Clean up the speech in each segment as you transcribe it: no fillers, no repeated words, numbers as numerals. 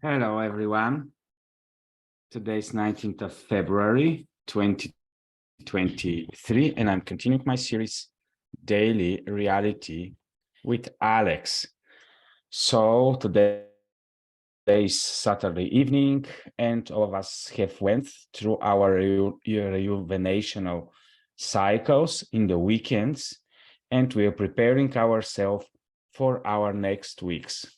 Hello, everyone. Today is 19th of February, 2023, and I'm continuing my series, Daily Reality with Alex. So today is Saturday evening, and all of us have went through our rejuvenational cycles in the weekends, and we are preparing ourselves for our next weeks.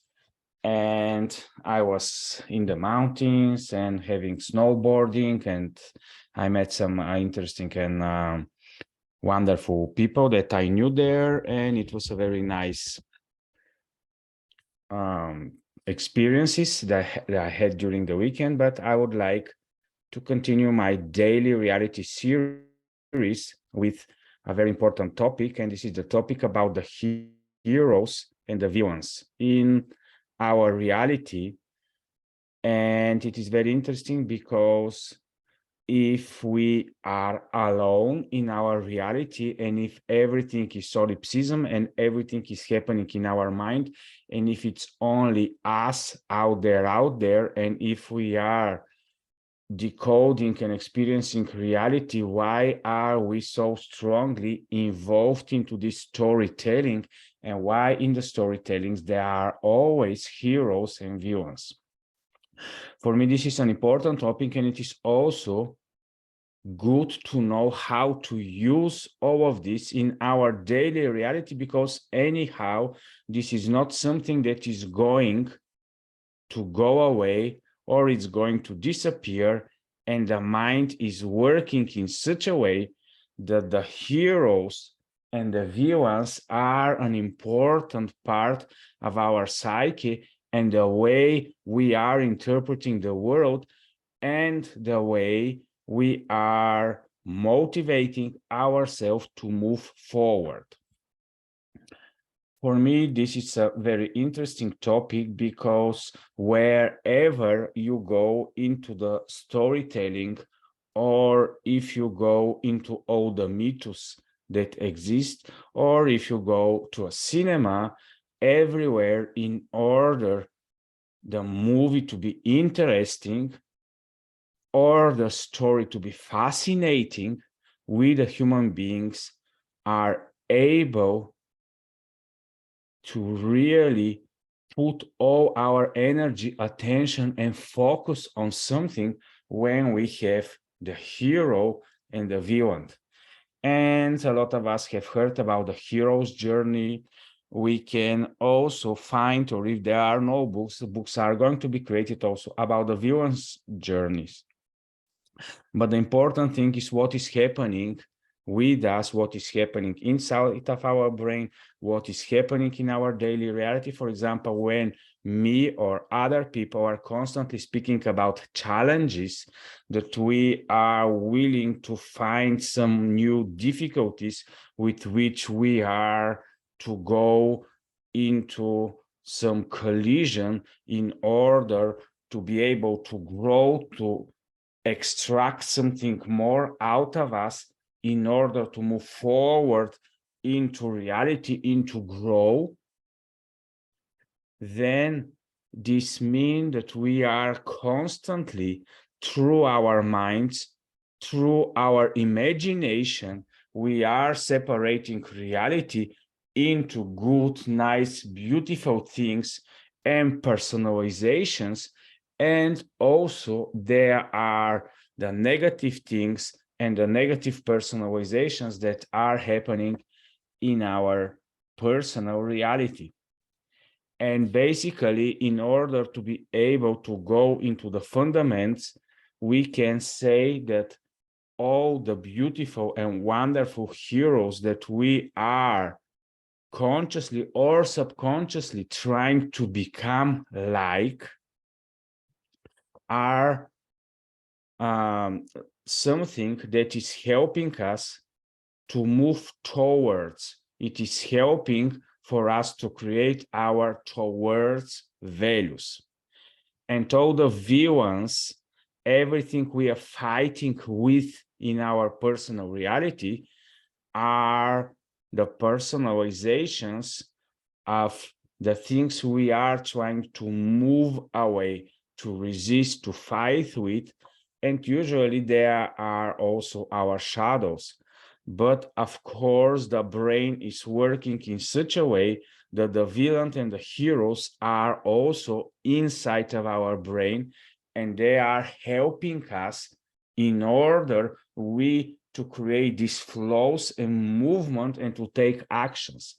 And I was in the mountains and having snowboarding, and I met some interesting and wonderful people that I knew there, and it was a very nice experiences that I had during the weekend. But I would like to continue my daily reality series with a very important topic, and this is the topic about the heroes and the villains in our reality. And it is very interesting because if we are alone in our reality, and if everything is solipsism and everything is happening in our mind, and if it's only us out there, and if we are decoding and experiencing reality, why are we so strongly involved into this storytelling, and why in the storytellings there are always heroes and villains? For me, this is an important topic, and it is also good to know how to use all of this in our daily reality, because anyhow, this is not something that is going to go away or it's going to disappear, and the mind is working in such a way that the heroes and the villains are an important part of our psyche and the way we are interpreting the world and the way we are motivating ourselves to move forward. For me, this is a very interesting topic, because wherever you go into the storytelling, or if you go into all the mythos that exist, or if you go to a cinema, everywhere, in order the movie to be interesting or the story to be fascinating, we the human beings are able to really put all our energy, attention, and focus on something when we have the hero and the villain. And a lot of us have heard about the hero's journey. We can also find, or if there are no books, the books are going to be created also about the villain's journeys. But the important thing is what is happening with us, what is happening inside of our brain, what is happening in our daily reality. For example, when me or other people are constantly speaking about challenges, that we are willing to find some new difficulties with which we are to go into some collision in order to be able to grow, to extract something more out of us in order to move forward into reality, into grow, then this means that we are constantly, through our minds, through our imagination, we are separating reality into good, nice, beautiful things and personalizations. And also there are the negative things and the negative personalizations that are happening in our personal reality. And basically, in order to be able to go into the fundamentals, we can say that all the beautiful and wonderful heroes that we are consciously or subconsciously trying to become like are something that is helping us to move towards. It is helping for us to create our towards values. And all the villains, everything we are fighting with in our personal reality, are the personalizations of the things we are trying to move away, to resist, to fight with. And usually there are also our shadows. But of course, the brain is working in such a way that the villain and the heroes are also inside of our brain, and they are helping us in order to create these flows and movement and to take actions.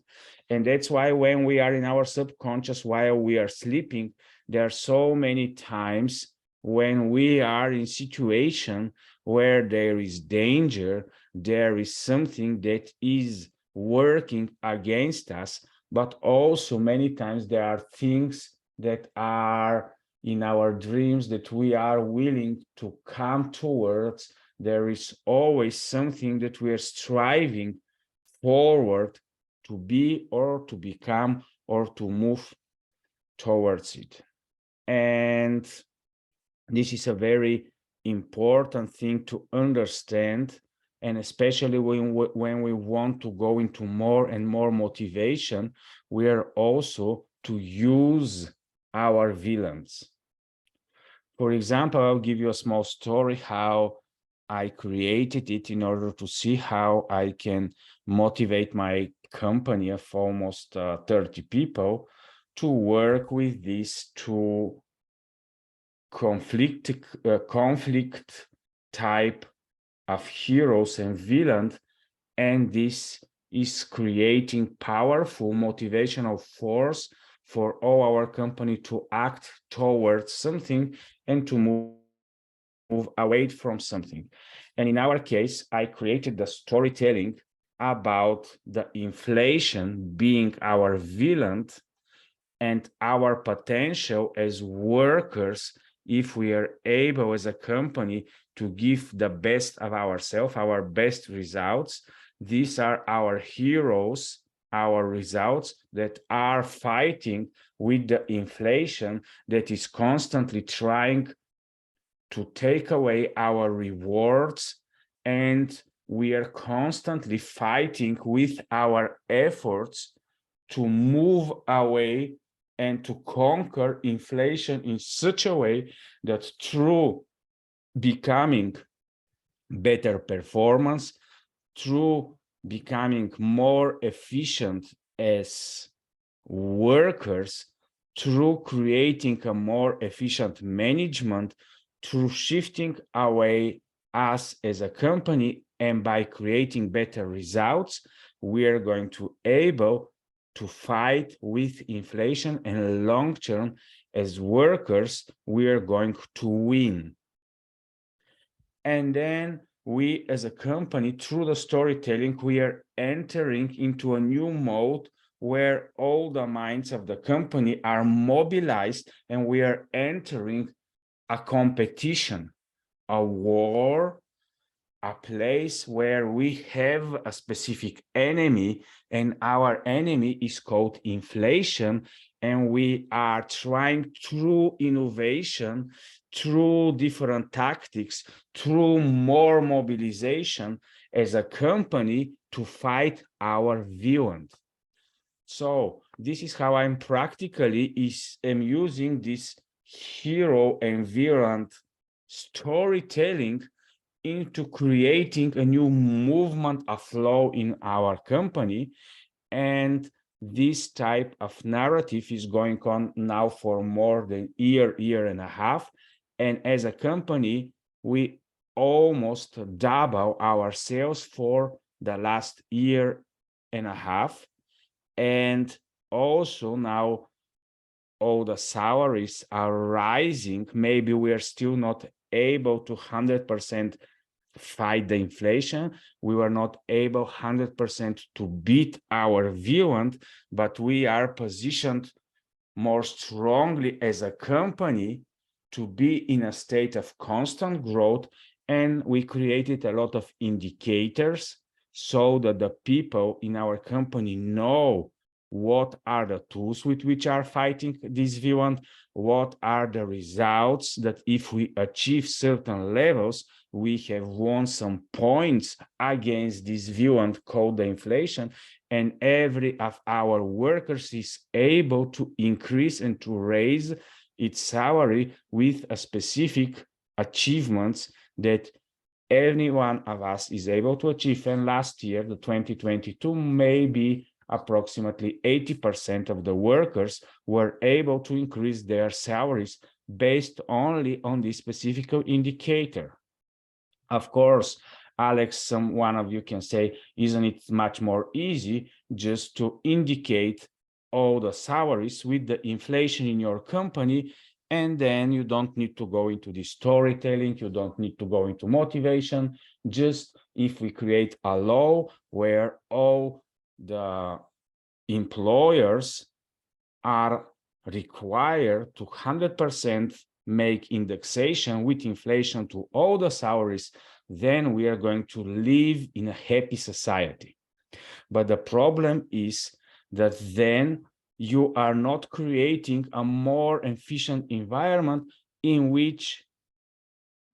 And that's why when we are in our subconscious while we are sleeping, there are so many times when we are in situation where there is danger, there is something that is working against us, but also many times there are things that are in our dreams that we are willing to come towards. There is always something that we are striving forward to be or to become or to move towards it. And this is a very important thing to understand, and especially when we want to go into more and more motivation, we are also to use our villains. For example, I'll give you a small story how I created it in order to see how I can motivate my company of almost 30 people to work with these two conflict type of heroes and villains, and this is creating powerful motivational force for all our company to act towards something and to move away from something. And in our case, I created the storytelling about the inflation being our villain and our potential as workers, if we are able as a company to give the best of ourselves, our best results. These are our heroes, our results that are fighting with the inflation that is constantly trying to take away our rewards, and we are constantly fighting with our efforts to move away and to conquer inflation in such a way that through becoming better performance, through becoming more efficient as workers, through creating a more efficient management, through shifting away us as a company, and by creating better results, we are going to able to fight with inflation, and long term as workers we are going to win. And then we as a company, through the storytelling, we are entering into a new mode where all the minds of the company are mobilized, and we are entering a competition, a war, a place where we have a specific enemy, and our enemy is called inflation, and we are trying through innovation, through different tactics, through more mobilization as a company to fight our villain. So this is how I'm practically am using this hero and villain storytelling into creating a new movement, a flow in our company. And this type of narrative is going on now for more than year and a half. And as a company, we almost double our sales for the last year and a half. And also now all the salaries are rising. Maybe we are still not able to 100% fight the inflation. We were not able 100% to beat our villain, but we are positioned more strongly as a company to be in a state of constant growth. And we created a lot of indicators so that the people in our company know what are the tools with which are fighting this villain, what are the results that if we achieve certain levels, we have won some points against this villain called the inflation, and every of our workers is able to increase and to raise its salary with a specific achievements that any one of us is able to achieve. And last year, the 2022, maybe approximately 80% of the workers were able to increase their salaries based only on this specific indicator. Of course, Alex, one of you can say, isn't it much more easy just to indicate all the salaries with the inflation in your company, and then you don't need to go into the storytelling, you don't need to go into motivation. Just if we create a law where all the employers are required to 100% make indexation with inflation to all the salaries, then we are going to live in a happy society. But the problem is that then you are not creating a more efficient environment in which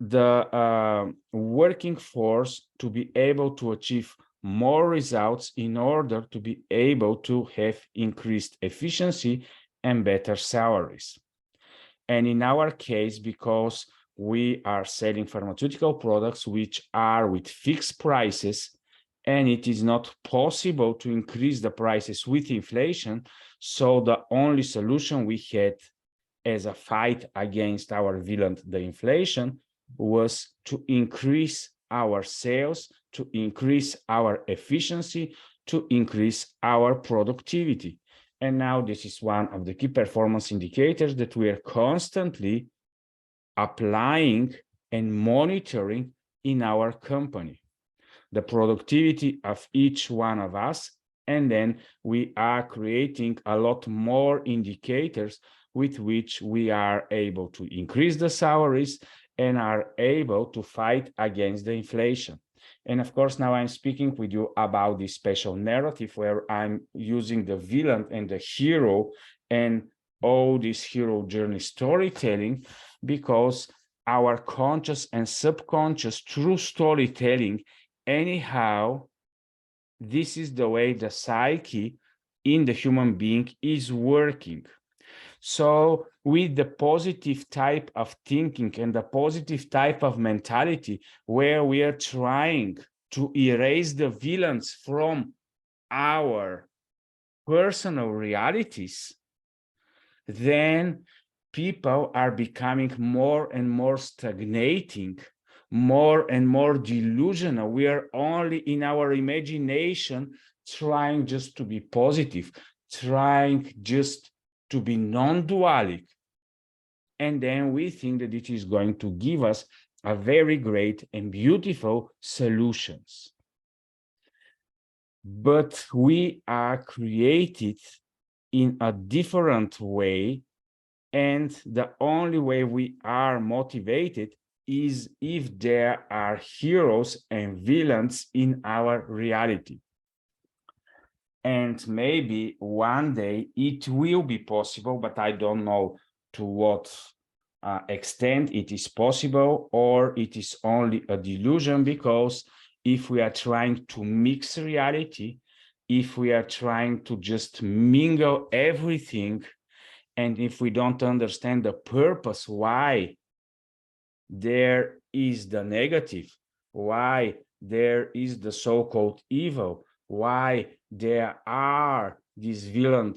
the working force to be able to achieve more results in order to be able to have increased efficiency and better salaries. And in our case, because we are selling pharmaceutical products which are with fixed prices, and it is not possible to increase the prices with inflation, so the only solution we had as a fight against our villain, the inflation, was to increase our sales, to increase our efficiency, to increase our productivity. And now this is one of the key performance indicators that we are constantly applying and monitoring in our company, the productivity of each one of us. And then we are creating a lot more indicators with which we are able to increase the salaries and are able to fight against the inflation. And of course, now I'm speaking with you about this special narrative where I'm using the villain and the hero and all this hero journey storytelling, because our conscious and subconscious through storytelling, anyhow, this is the way the psyche in the human being is working. So with the positive type of thinking and the positive type of mentality, where we are trying to erase the villains from our personal realities, then people are becoming more and more stagnating, more and more delusional. We are only in our imagination trying just to be positive, trying just to be non-dualic. And then we think that it is going to give us a very great and beautiful solutions. But we are created in a different way, and the only way we are motivated is if there are heroes and villains in our reality. And maybe one day it will be possible, but I don't know to what extent it is possible, or it is only a delusion, because if we are trying to mix reality, if we are trying to just mingle everything, and if we don't understand the purpose why there is the negative, why there is the so-called evil, why there are these villain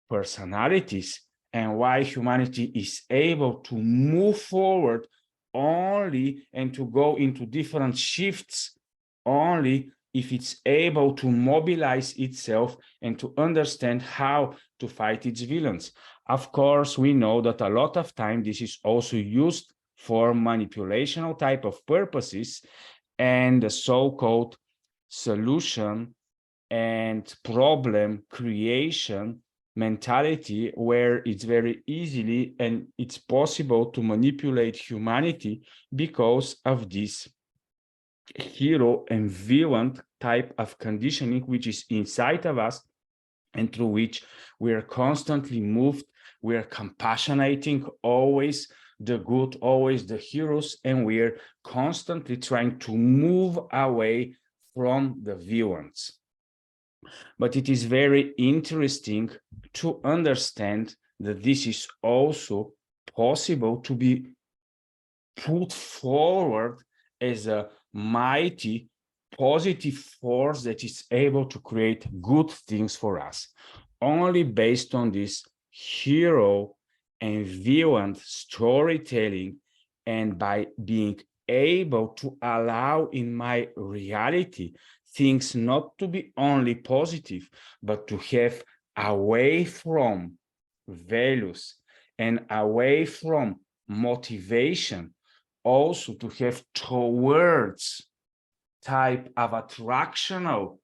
personalities, and why humanity is able to move forward only and to go into different shifts only if it's able to mobilize itself and to understand how to fight its villains. Of course, we know that a lot of time this is also used for manipulational type of purposes, and the so-called solution and problem creation mentality, where it's very easily and it's possible to manipulate humanity because of this hero and villain type of conditioning, which is inside of us and through which we are constantly moved. We are compassionating always the good, always the heroes, and we are constantly trying to move away from the villains. But it is very interesting to understand that this is also possible to be put forward as a mighty, positive force that is able to create good things for us. Only based on this hero and villain storytelling, and by being able to allow in my reality things not to be only positive, but to have away from values and away from motivation, also to have towards type of attractional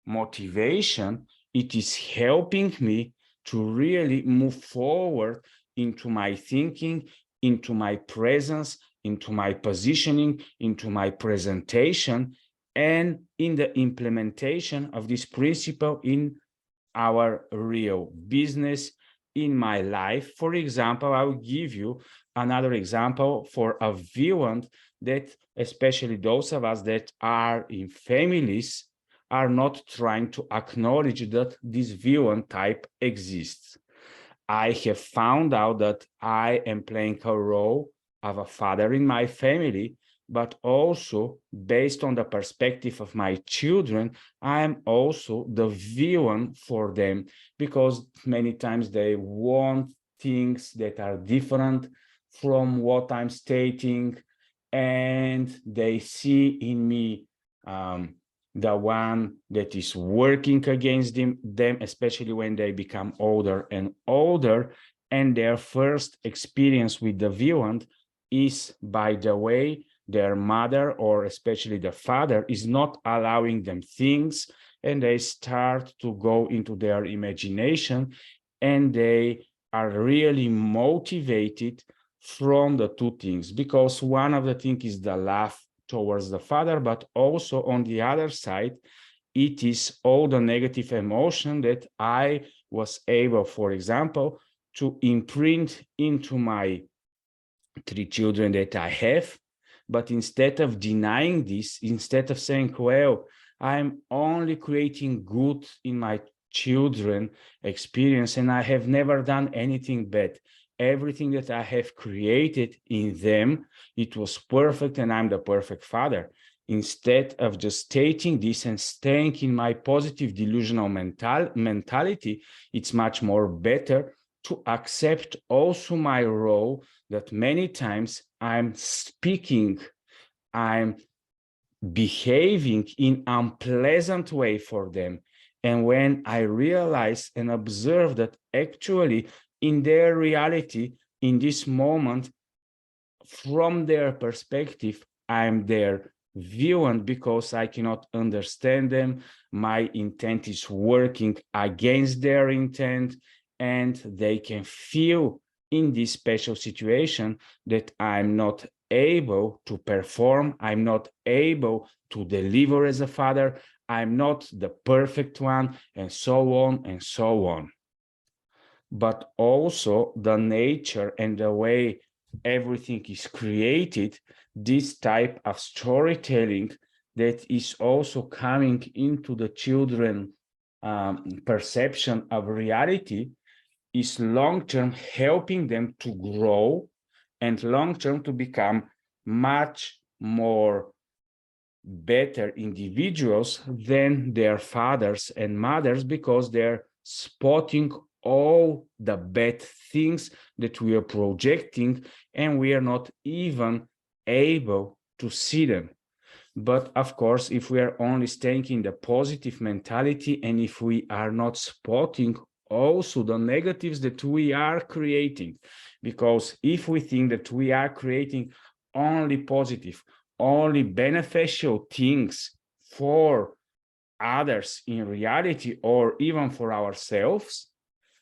motivation, it is helping me to really move forward into my thinking, into my presence, into my positioning, into my presentation, and in the implementation of this principle in our real business, in my life. For example, I will give you another example for a villain that especially those of us that are in families are not trying to acknowledge that this villain type exists. I have found out that I am playing a role of a father in my family, but also based on the perspective of my children, I am also the villain for them, because many times they want things that are different from what I'm stating, and they see in me the one that is working against them, especially when they become older and older, and their first experience with the villain is, by the way, their mother or especially the father is not allowing them things, and they start to go into their imagination, and they are really motivated from the two things, because one of the things is the love towards the father, but also on the other side, it is all the negative emotion that I was able, for example, to imprint into my 3 children that I have. But instead of denying this, instead of saying, well, I'm only creating good in my children experience, and I have never done anything bad. Everything that I have created in them, it was perfect, and I'm the perfect father. Instead of just stating this and staying in my positive delusional mentality, it's much more better to accept also my role, that many times I'm speaking, I'm behaving in unpleasant way for them. And when I realize and observe that actually in their reality, in this moment, from their perspective, I'm their villain because I cannot understand them. My intent is working against their intent, and they can feel in this special situation that I'm not able to perform, I'm not able to deliver as a father, I'm not the perfect one, and so on and so on. But also the nature and the way everything is created, this type of storytelling that is also coming into the children perception of reality is long-term helping them to grow and long-term to become much more better individuals than their fathers and mothers, because they're spotting all the bad things that we are projecting, and we are not even able to see them. But of course, if we are only staying in the positive mentality, and if we are not spotting also the negatives that we are creating, because if we think that we are creating only positive, only beneficial things for others in reality, or even for ourselves,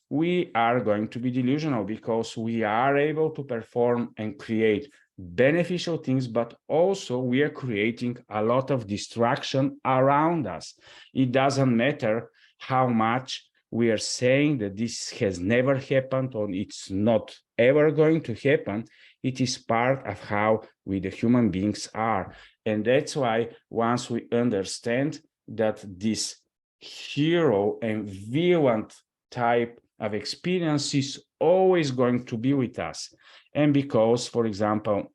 we are going to be delusional, because we are able to perform and create beneficial things, but also we are creating a lot of distraction around us. It doesn't matter how much we are saying that this has never happened or it's not ever going to happen. It is part of how we, the human beings, are. And that's why once we understand that this hero and villain type of experience is always going to be with us. And because, for example,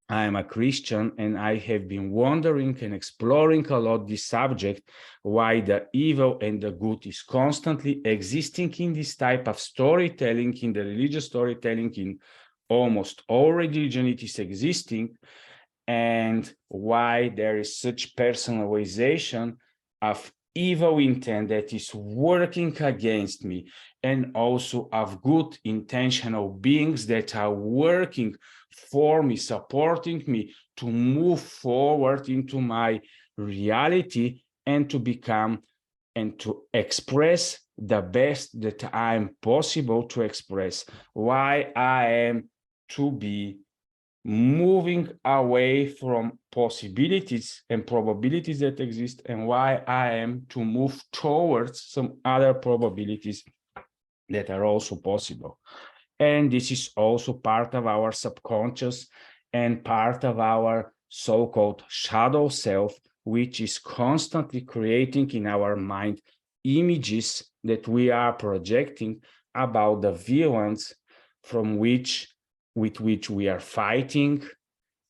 I am a Christian and I have been wondering and exploring a lot this subject, why the evil and the good is constantly existing in this type of storytelling, in the religious storytelling, in almost all religion it is existing, and why there is such personalization of evil intent that is working against me, and also of good intentional beings that are working for me, supporting me to move forward into my reality and to become and to express the best that I am possible to express, why I am to be moving away from possibilities and probabilities that exist, and why I am to move towards some other probabilities that are also possible. And this is also part of our subconscious and part of our so-called shadow self, which is constantly creating in our mind images that we are projecting about the villains with which we are fighting.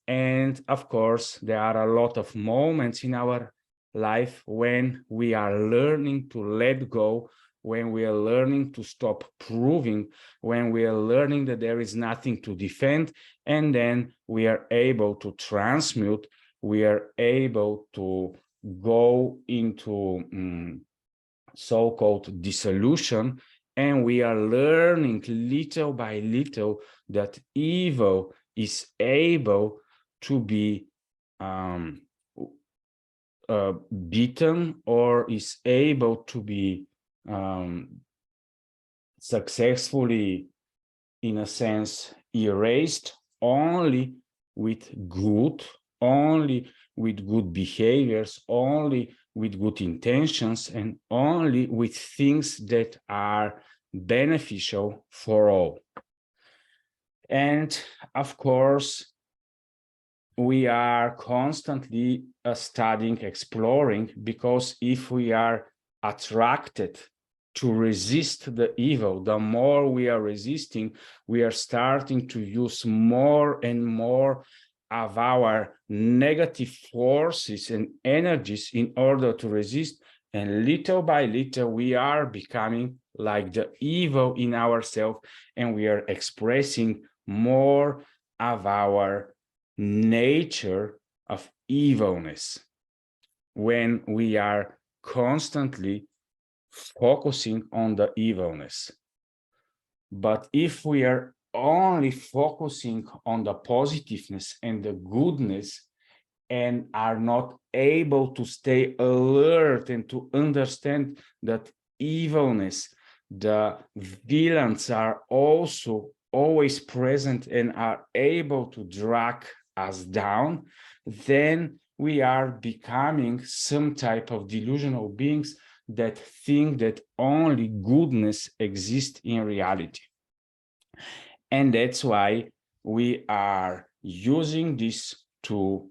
And of course, there are a lot of moments in our life when we are learning to let go, when we are learning to stop proving, when we are learning that there is nothing to defend, and then we are able to transmute, we are able to go into so-called dissolution, and we are learning little by little that evil is able to be beaten, or is able to be successfully, in a sense, erased only with good, only with good behaviors, only with good intentions, and only with things that are beneficial for all. And of course, we are constantly studying, exploring, because if we are attracted to resist the evil, the more we are resisting, we are starting to use more and more of our negative forces and energies in order to resist. And little by little, we are becoming like the evil in ourselves, and we are expressing more of our nature of evilness when we are constantly focusing on the evilness. But if we are only focusing on the positiveness and the goodness, and are not able to stay alert and to understand that evilness, the villains are also always present and are able to drag us down, then we are becoming some type of delusional beings that think that only goodness exists in reality. And that's why we are using this to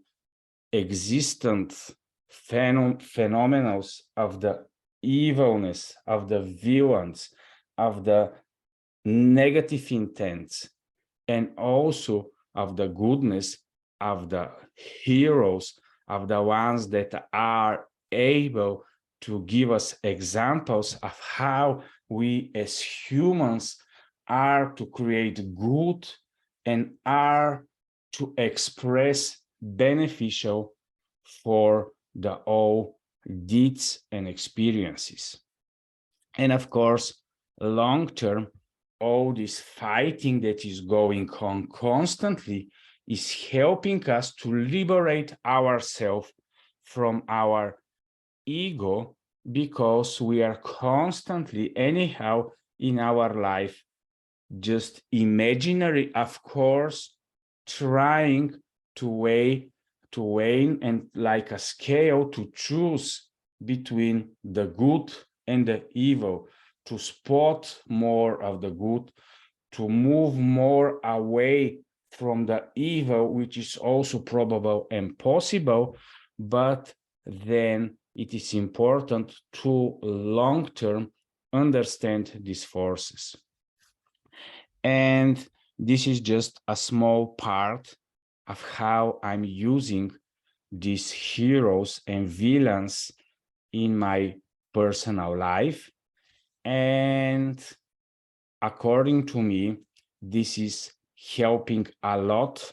existent phenomena of the evilness, of the villains, of the negative intents, and also of the goodness of the heroes, of the ones that are able to give us examples of how we as humans are to create good and are to express beneficial for the all deeds and experiences. And of course, long term, all this fighting that is going on constantly is helping us to liberate ourselves from our ego, because we are constantly, anyhow, in our life, just imaginary, of course, trying to weigh and like a scale to choose between the good and the evil, to spot more of the good, to move more away from the evil, which is also probable and possible, but then it is important to long term understand these forces. And this is just a small part of how I'm using these heroes and villains in my personal life. And according to me, this is helping a lot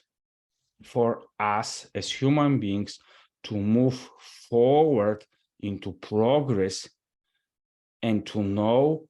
for us as human beings to move forward into progress and to know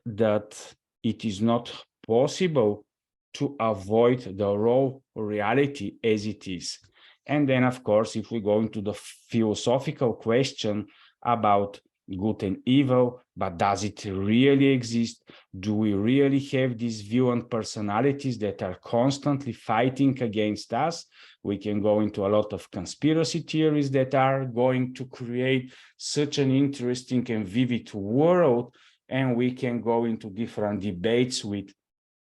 that it is not possible to avoid the raw reality as it is. And then, of course, if we go into the philosophical question about good and evil, but does it really exist? Do we really have these villain personalities that are constantly fighting against us? We can go into a lot of conspiracy theories that are going to create such an interesting and vivid world, and we can go into different debates with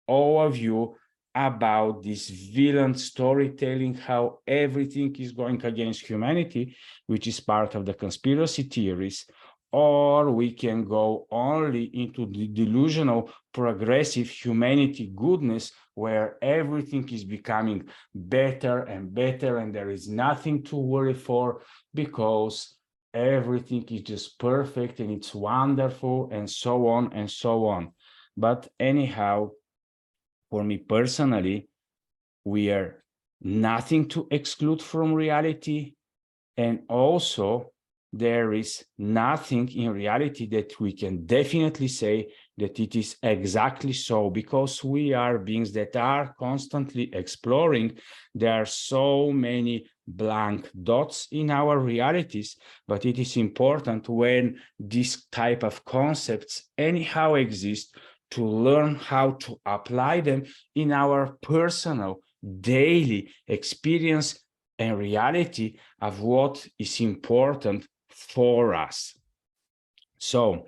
all of you about this villain storytelling, how everything is going against humanity, which is part of the conspiracy theories, or we can go only into the delusional progressive humanity goodness, where everything is becoming better and better, and there is nothing to worry for because everything is just perfect and it's wonderful, and so on and so on. But anyhow, for me personally, we are nothing to exclude from reality. And also, there is nothing in reality that we can definitely say that it is exactly so, because we are beings that are constantly exploring. There are so many blank dots in our realities, but it is important when this type of concepts anyhow exist to learn how to apply them in our personal daily experience and reality of what is important for us. So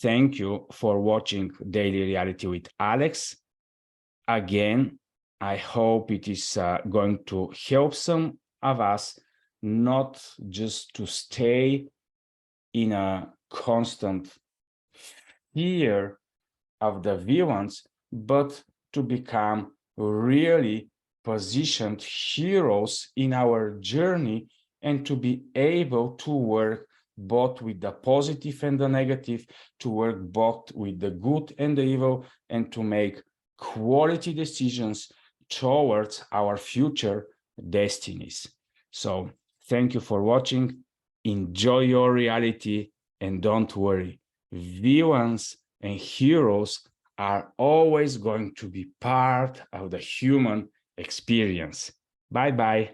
thank you for watching Daily Reality with Alex. Again, I hope it is going to help some of us not just to stay in a constant fear of the villains, but to become really positioned heroes in our journey, and to be able to work both with the positive and the negative, to work both with the good and the evil, and to make quality decisions towards our future destinies. So thank you for watching. Enjoy your reality, and don't worry, villains and heroes are always going to be part of the human experience. Bye-bye.